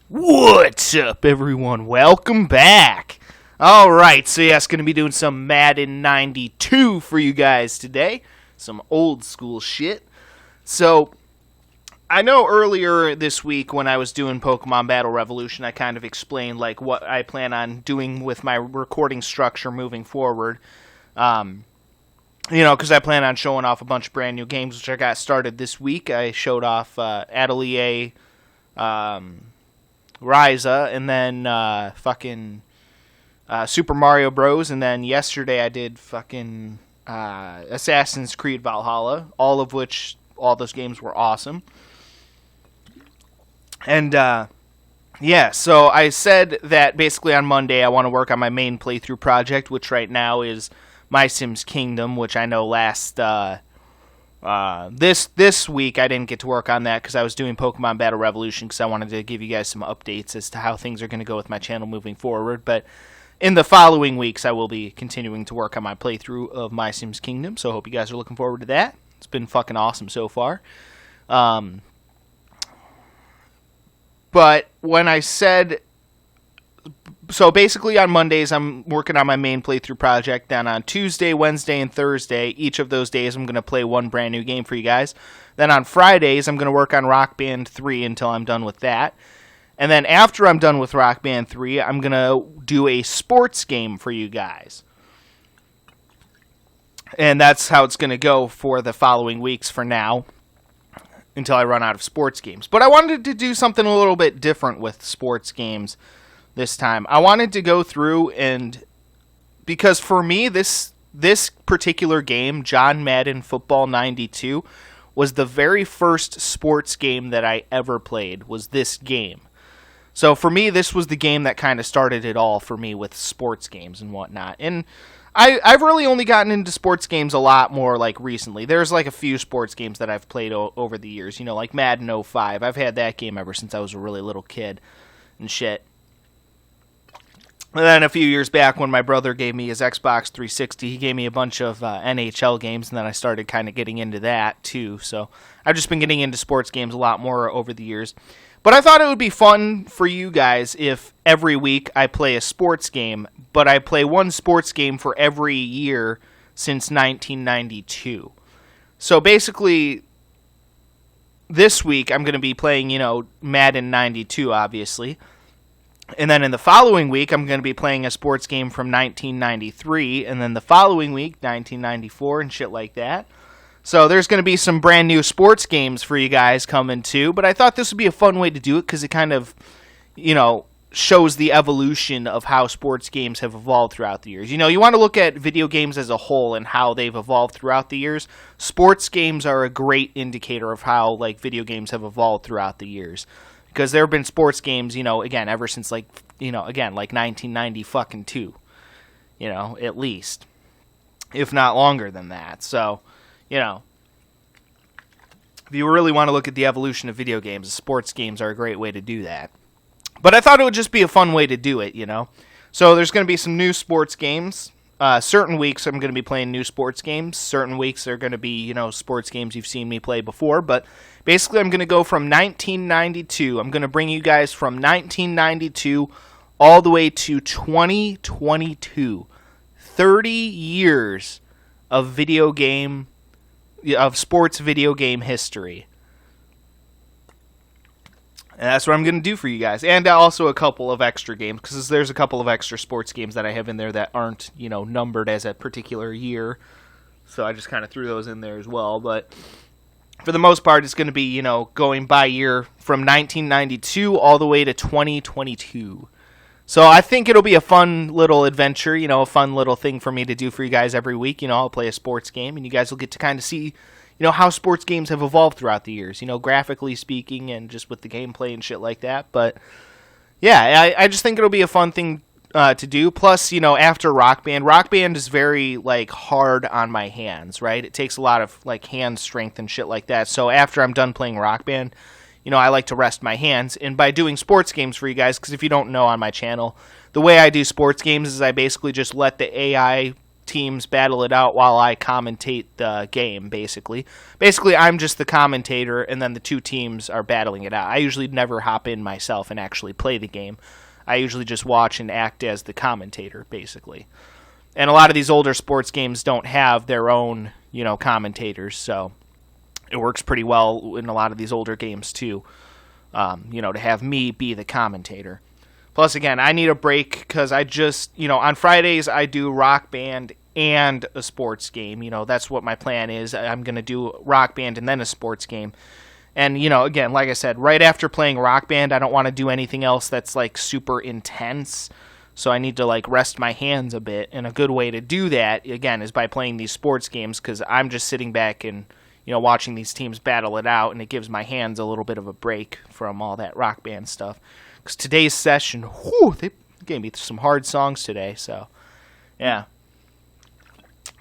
What's up, everyone? Welcome back. Alright, so yeah, it's going to be doing some Madden92 for you guys today. Some old school shit. So, I know earlier this week when I was doing Pokemon Battle Revolution, I kind of explained like what I plan on doing with my recording structure moving forward. Because I plan on showing off a bunch of brand new games, which I got started this week. I showed off Atelier, Ryza, and then Super Mario Bros. And then yesterday I did Assassin's Creed Valhalla, all those games were awesome. And so I said that basically on Monday I want to work on my main playthrough project, which right now is My Sims Kingdom, which I know this week I didn't get to work on that because I was doing Pokemon Battle Revolution because I wanted to give you guys some updates as to how things are going to go with my channel moving forward. But in the following weeks I will be continuing to work on my playthrough of My Sims Kingdom, so I hope you guys are looking forward to that. It's been fucking awesome so far. But when I said... So basically on Mondays I'm working on my main playthrough project. Then on Tuesday, Wednesday, and Thursday, each of those days I'm going to play one brand new game for you guys. Then on Fridays I'm going to work on Rock Band 3 until I'm done with that. And then after I'm done with Rock Band 3, I'm going to do a sports game for you guys. And that's how it's going to go for the following weeks for now, until I run out of sports games. But I wanted to do something a little bit different with sports games this time. I wanted to go through because for me, this particular game, John Madden Football 92, was the very first sports game that I ever played, was this game. So for me, this was the game that kind of started it all for me with sports games and whatnot. And I've really only gotten into sports games a lot more like recently. There's like a few sports games that I've played over the years, like Madden95. I've had that game ever since I was a really little kid and shit. And then a few years back when my brother gave me his Xbox 360, he gave me a bunch of NHL games, and then I started kind of getting into that too. So I've just been getting into sports games a lot more over the years. But I thought it would be fun for you guys if every week I play a sports game, but I play one sports game for every year since 1992. So basically, this week I'm going to be playing, Madden 92, obviously. And then in the following week, I'm going to be playing a sports game from 1993, and then the following week, 1994, and shit like that. So there's going to be some brand new sports games for you guys coming too, but I thought this would be a fun way to do it because it kind of, shows the evolution of how sports games have evolved throughout the years. You want to look at video games as a whole and how they've evolved throughout the years. Sports games are a great indicator of how, video games have evolved throughout the years. Because there have been sports games, again, ever since, 1990 fucking 2, at least. If not longer than that. So, if you really want to look at the evolution of video games, sports games are a great way to do that. But I thought it would just be a fun way to do it, So there's going to be some new sports games. Certain weeks I'm going to be playing new sports games. Certain weeks are going to be, sports games you've seen me play before. But basically I'm going to go from 1992. I'm going to bring you guys from 1992 all the way to 2022. 30 years of sports video game history. And that's what I'm going to do for you guys. And also a couple of extra games, because there's a couple of extra sports games that I have in there that aren't, numbered as a particular year. So I just kind of threw those in there as well. But for the most part, it's going to be, going by year from 1992 all the way to 2022. So I think it'll be a fun little adventure, a fun little thing for me to do for you guys every week. I'll play a sports game, and you guys will get to kind of see how sports games have evolved throughout the years, graphically speaking and just with the gameplay and shit like that. But, yeah, I just think it'll be a fun thing to do. Plus, after Rock Band is very, hard on my hands, right? It takes a lot of, hand strength and shit like that. So after I'm done playing Rock Band, I like to rest my hands. And by doing sports games for you guys, because if you don't know on my channel, the way I do sports games is I basically just let the AI teams battle it out while I commentate the game, basically. Basically, I'm just the commentator, and then the two teams are battling it out. I usually never hop in myself and actually play the game. I usually just watch and act as the commentator, basically. And a lot of these older sports games don't have their own, commentators, so it works pretty well in a lot of these older games, too, to have me be the commentator. Plus, again, I need a break because I just, on Fridays I do Rock Band and a sports game. That's what my plan is. I'm going to do Rock Band and then a sports game. And, again, like I said, right after playing Rock Band, I don't want to do anything else that's, super intense. So I need to, rest my hands a bit. And a good way to do that, again, is by playing these sports games because I'm just sitting back and, watching these teams battle it out. And it gives my hands a little bit of a break from all that Rock Band stuff. Because today's session, they gave me some hard songs today, so, yeah.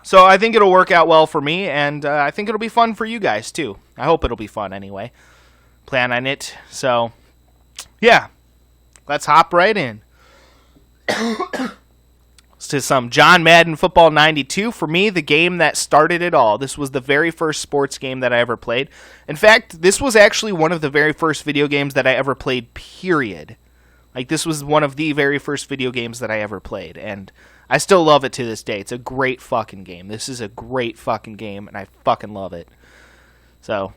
So I think it'll work out well for me, and I think it'll be fun for you guys, too. I hope it'll be fun, anyway. Plan on it, so, yeah. Let's hop right in. To some John Madden Football 92. For me, the game that started it all. This was the very first sports game that I ever played. In fact, this was actually one of the very first video games that I ever played, period. This was one of the very first video games that I ever played. And I still love it to this day. It's a great fucking game. This is a great fucking game, and I fucking love it. So,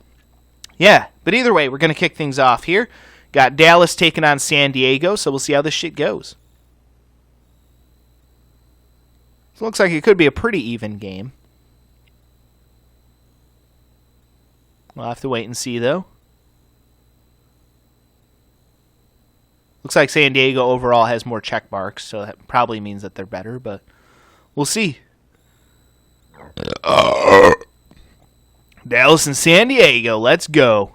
yeah. But either way, we're going to kick things off here. Got Dallas taking on San Diego, so we'll see how this shit goes. Looks like it could be a pretty even game. We'll have to wait and see, though. Looks like San Diego overall has more check marks, so that probably means that they're better, but we'll see. Dallas and San Diego, let's go.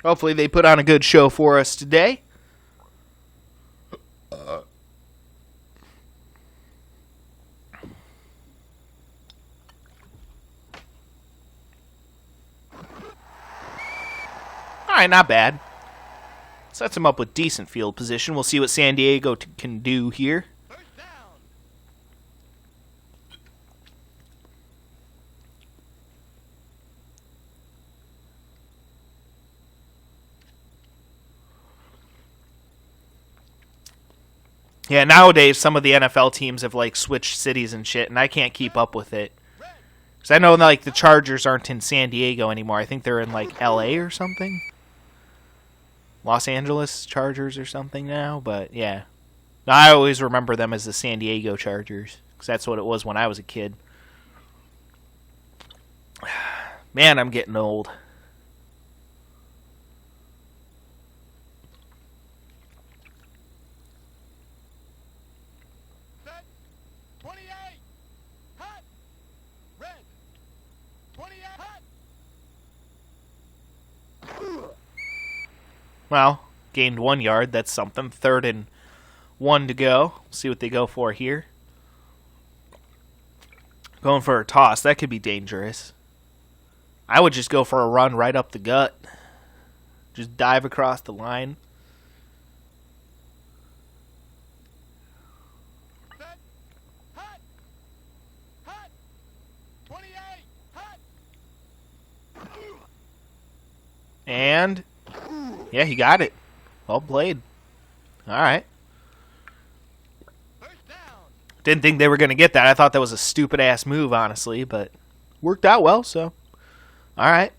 Hopefully they put on a good show for us today. Alright, not bad. Sets him up with decent field position. We'll see what San Diego can do here. Yeah, nowadays some of the NFL teams have switched cities and shit, and I can't keep up with it. Because I know the Chargers aren't in San Diego anymore. I think they're in LA or something. Los Angeles Chargers or something now, but yeah. I always remember them as the San Diego Chargers, because that's what it was when I was a kid. Man, I'm getting old. Set. 28. Hot. Red. 28. Hot. Well, gained 1 yard. That's something. 3rd and 1 to go. See what they go for here. Going for a toss. That could be dangerous. I would just go for a run right up the gut. Just dive across the line. Set. Hot. Hot. 28. Hot. And yeah, he got it. Well played. Alright. First down. Didn't think they were going to get that. I thought that was a stupid-ass move, honestly, but worked out well, so. Alright.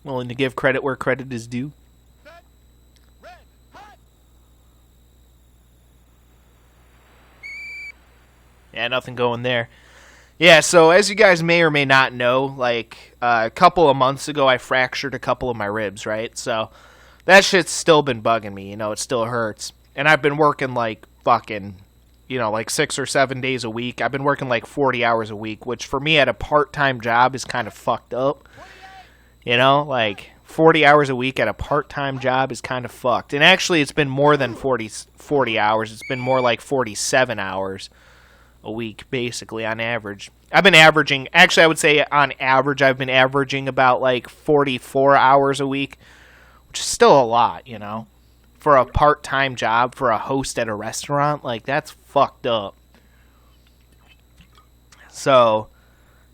Willing to give credit where credit is due. Set. Red. Hot. Yeah, nothing going there. Yeah, so as you guys may or may not know, a couple of months ago, I fractured a couple of my ribs, right? So that shit's still been bugging me, it still hurts. And I've been working fucking, 6 or 7 days a week. I've been working 40 hours a week, which for me at a part-time job is kind of fucked up. 40 hours a week at a part-time job is kind of fucked. And actually, it's been more than 40 hours. It's been more like 47 hours a week, basically, on average. I've been averaging, actually, I would say on average, I've been averaging about 44 hours a week, which is still a lot, you know. For a part-time job, for a host at a restaurant, like, that's fucked up. So,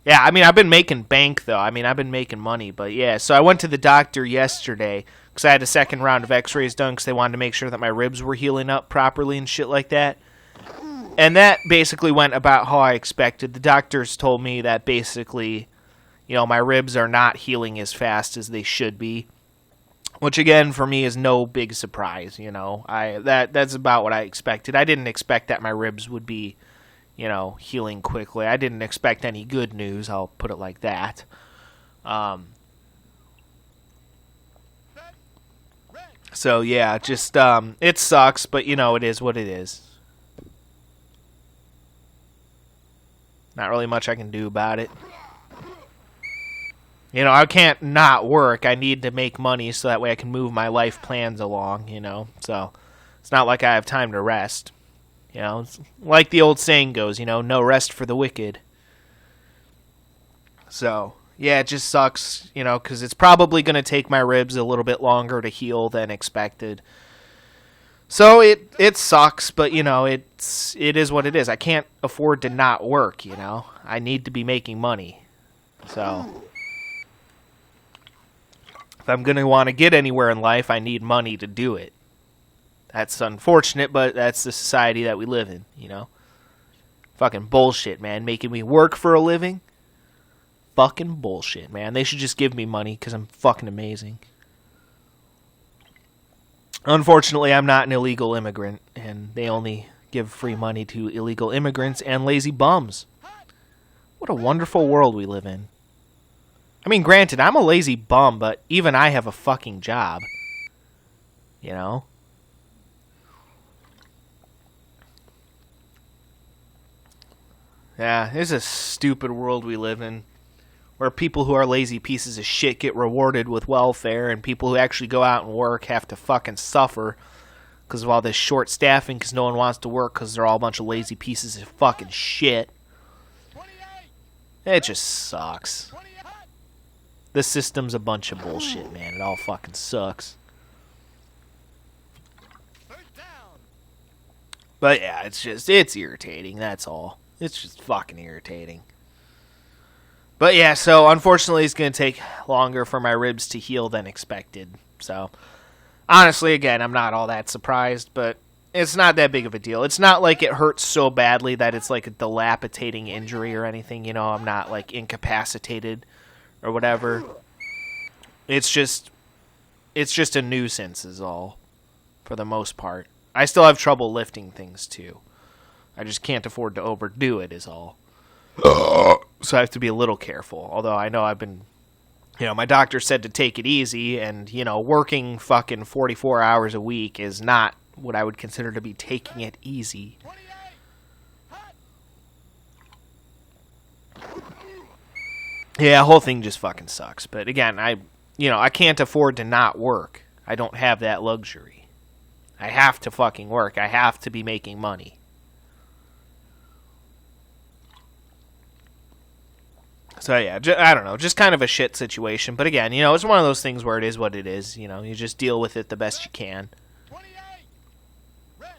yeah, I mean, I've been making bank, though. I mean, I've been making money, but yeah. So I went to the doctor yesterday because I had a second round of x-rays done because they wanted to make sure that my ribs were healing up properly and shit like that. And that basically went about how I expected. The doctors told me that basically, you know, my ribs are not healing as fast as they should be. Which, again, for me is no big surprise, you know. That's about what I expected. I didn't expect that my ribs would be, you know, healing quickly. I didn't expect any good news, I'll put it like that. So, yeah, just, it sucks, but, you know, it is what it is. Not really much I can do about it. You know, I can't not work. I need to make money so that way I can move my life plans along, you know. So, it's not like I have time to rest. You know, it's like the old saying goes, you know, no rest for the wicked. So, yeah, it just sucks, you know, because it's probably going to take my ribs a little bit longer to heal than expected. So it sucks, but, you know, it is what it is. I can't afford to not work, you know. I need to be making money. So, if I'm going to want to get anywhere in life, I need money to do it. That's unfortunate, but that's the society that we live in, you know. Fucking bullshit, man. Making me work for a living? Fucking bullshit, man. They should just give me money because I'm fucking amazing. Unfortunately, I'm not an illegal immigrant, and they only give free money to illegal immigrants and lazy bums. What a wonderful world we live in. I mean, granted, I'm a lazy bum, but even I have a fucking job. You know? Yeah, it's a stupid world we live in, where people who are lazy pieces of shit get rewarded with welfare, and people who actually go out and work have to fucking suffer because of all this short staffing because no one wants to work because they're all a bunch of lazy pieces of fucking shit. It just sucks. The system's a bunch of bullshit, man. It all fucking sucks. But yeah, it's irritating, that's all. It's just fucking irritating. But yeah, so unfortunately it's going to take longer for my ribs to heal than expected. So, honestly, again, I'm not all that surprised, but it's not that big of a deal. It's not like it hurts so badly that it's like a dilapidating injury or anything, you know. I'm not like incapacitated or whatever. It's just a nuisance is all, for the most part. I still have trouble lifting things too. I just can't afford to overdo it is all. So I have to be a little careful. Although I know I've been, you know, my doctor said to take it easy, and, you know, working fucking 44 hours a week is not what I would consider to be taking it easy. Yeah, the whole thing just fucking sucks. But again, I can't afford to not work. I don't have that luxury. I have to fucking work. I have to be making money. So yeah, I don't know, just kind of a shit situation. But again, you know, it's one of those things where it is what it is. You know, you just deal with it the best you can. 28. Red.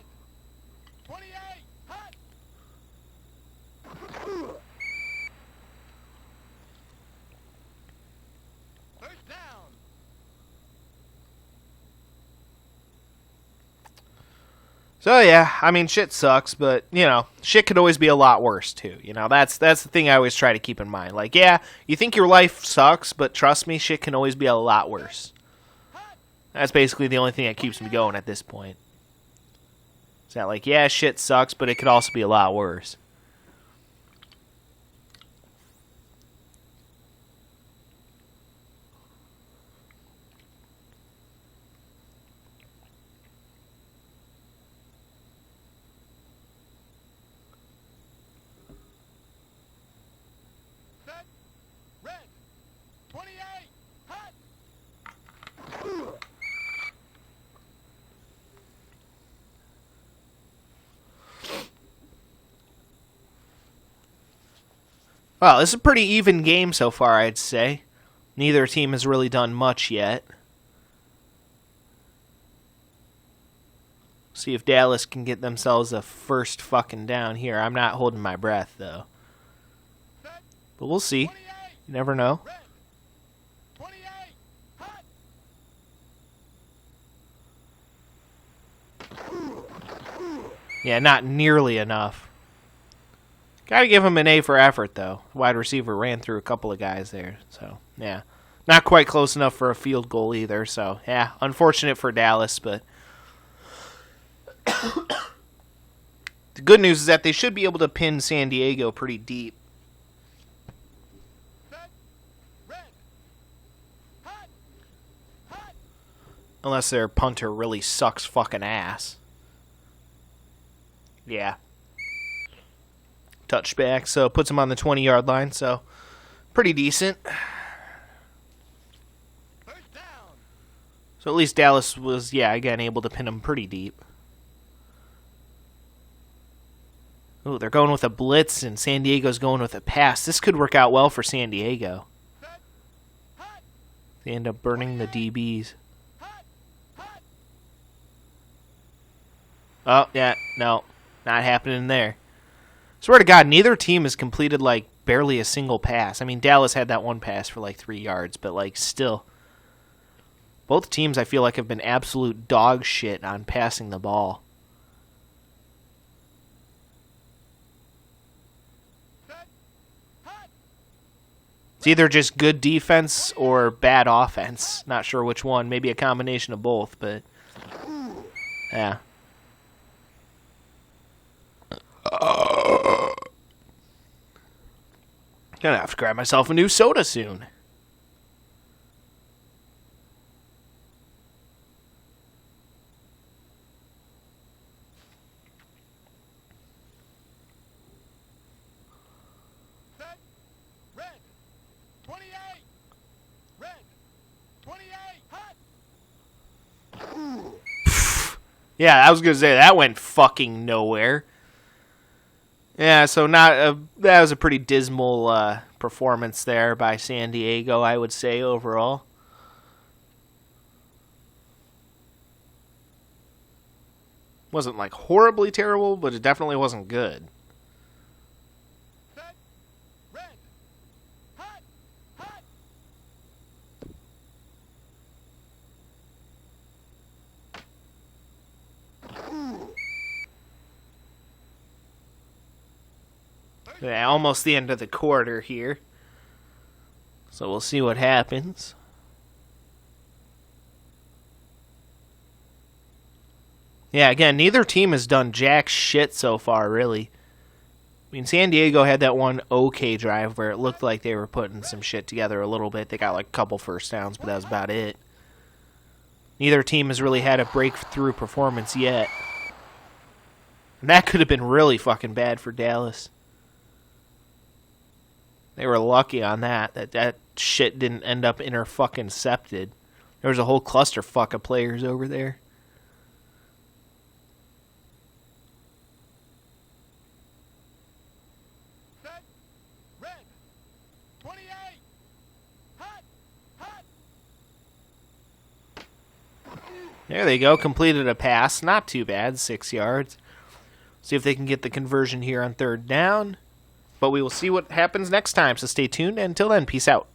28. Hot. First down. So yeah, I mean, shit sucks, but, you know, shit could always be a lot worse, too. You know, that's the thing I always try to keep in mind. Like, yeah, you think your life sucks, but trust me, shit can always be a lot worse. That's basically the only thing that keeps me going at this point. It's not like, yeah, shit sucks, but it could also be a lot worse. Set. Red. 28. Hot. Well, this is a pretty even game so far, I'd say. Neither team has really done much yet. See if Dallas can get themselves a first fucking down here. I'm not holding my breath, though. Set. But we'll see. 28. You never know. Red. 28. Hot. Yeah, not nearly enough. Gotta give him an A for effort, though. Wide receiver ran through a couple of guys there. So, yeah. Not quite close enough for a field goal either. So, yeah, unfortunate for Dallas, but the good news is that they should be able to pin San Diego pretty deep. Set. Red. Hot. Hot. Unless their punter really sucks fucking ass. Yeah. Touchback, so puts him on the 20-yard line, so pretty decent. First down. So at least Dallas was, yeah, again, able to pin him pretty deep. Ooh, they're going with a blitz, and San Diego's going with a pass. This could work out well for San Diego. Set. Hot. They end up burning the DBs. Hot. Hot. Oh, yeah, no, not happening there. Swear to God, neither team has completed, like, barely a single pass. I mean, Dallas had that one pass for, like, 3 yards, but, like, still. Both teams, I feel like, have been absolute dog shit on passing the ball. Set. Hot. It's either just good defense or bad offense. Not sure which one. Maybe a combination of both, but yeah. Gonna have to grab myself a new soda soon. Set. Red. 28. Red. 28. Hot. Yeah, I was gonna say that went fucking nowhere. Yeah, so that was a pretty dismal performance there by San Diego, I would say, overall. Wasn't, like, horribly terrible, but it definitely wasn't good. Set. Red. Hot. Hot. Yeah, almost the end of the quarter here. So we'll see what happens. Yeah, again, neither team has done jack shit so far, really. I mean, San Diego had that one okay drive where it looked like they were putting some shit together a little bit. They got like a couple first downs, but that was about it. Neither team has really had a breakthrough performance yet. And that could have been really fucking bad for Dallas. They were lucky on that shit didn't end up inter-fucking-cepted. There was a whole clusterfuck of players over there. Set. Red. 28. Hot. Hot. There they go, completed a pass. Not too bad, 6 yards. See if they can get the conversion here on third down. But we will see what happens next time, so stay tuned. Until then, peace out.